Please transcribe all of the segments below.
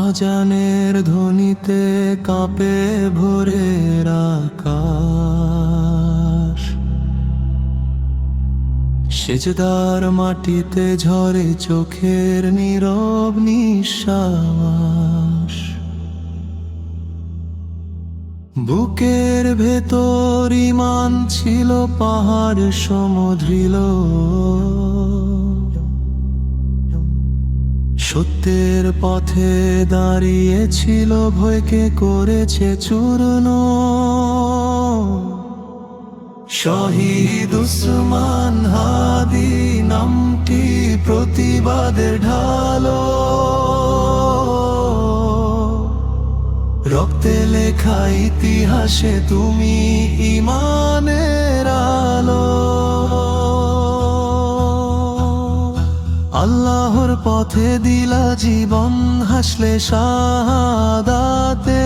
আজানের ধ্বনিতে কাঁপে ভোরের আকাশ, সেজদার মাটিতে ঝরে চোখের নীরব নিঃশ্বাস। বুকের ভেতর ঈমান ছিল পাহাড় সমুদ্রিল, সত্যের পথে দাঁড়িয়েছিল, ভয়কে করেছে চূর্ণ। শহীদ উসমান হাদি নামটি প্রতিবাদের ঢালো, রক্তে লেখা ইতিহাসে তুমি ঈমানের আলো। আল্লাহর পথে দিলা জীবন, হাসলে শাহাদাতে,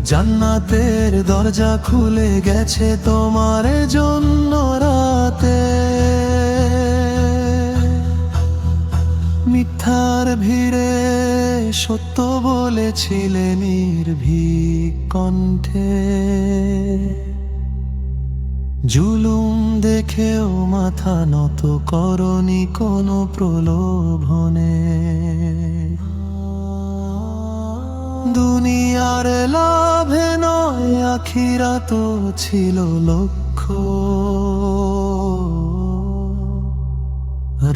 জান্নাতের দরজা খুলে গেছে তোমার জন্য রাতে। মিথ্যার ভিড়ে সত্য বলেছিলে নির্ভীক কণ্ঠে, জুলুম দেখেও মাথা নত করনি কোনো প্রলোভনে। দুনিয়ার লাভে নয় আখিরাত ছিল লক্ষ্য,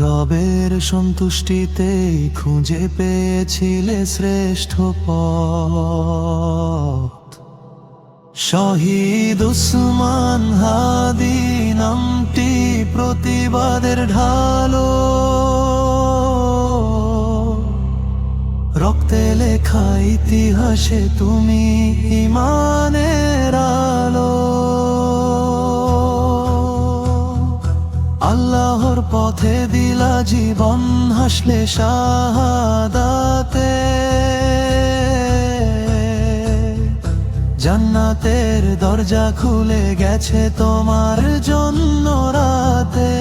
রবের সন্তুষ্টিতে খুঁজে পেয়েছিলে শ্রেষ্ঠ পথ। শহীদ উসমান হাদি নামটি প্রতিবাদের ঢালো, রক্তে লেখা ইতিহাসে তুমি ঈমানের আলো। আল্লাহর পথে দিলা জীবন, হাসলে শাহাদাতে, জান্নাতের দরজা খুলে গেছে তোমার জন্য রাতে।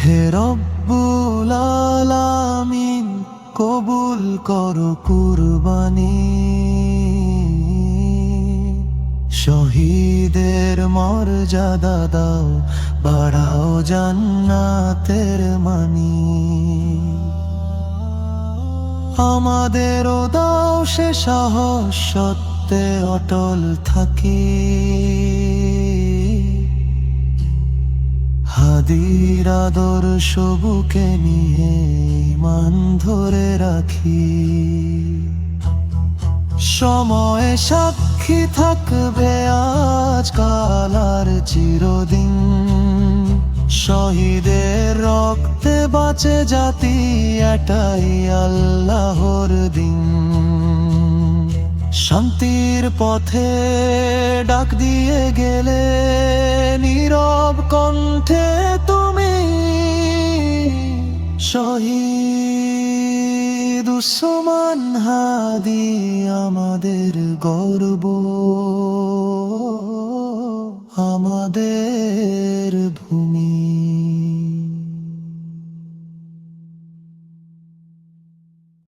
হে রব্বুল আলামিন, কবুল করো কুরবানি, শহীদের মর্যাদা দাও, বাড়াও জান্নাতের মানি। আমাদেরও দাও সে সাহস, সত্যে অটল থাকি, হাদির আদর্শ বুকে নিয়ে ঈমান ধরে রাখি। সময় সাক্ষী থাকবে আজকাল আর চিরদিন, শহীদের রক্তে বাঁচে জাতি, এটাই আল্লাহর দিন। শান্তির পথে ডাক দিয়ে গেলে নীরব কণ্ঠে তুমি, শহীদ উসমান হাদি আমাদের গর্ব, আমাদের ভূমি।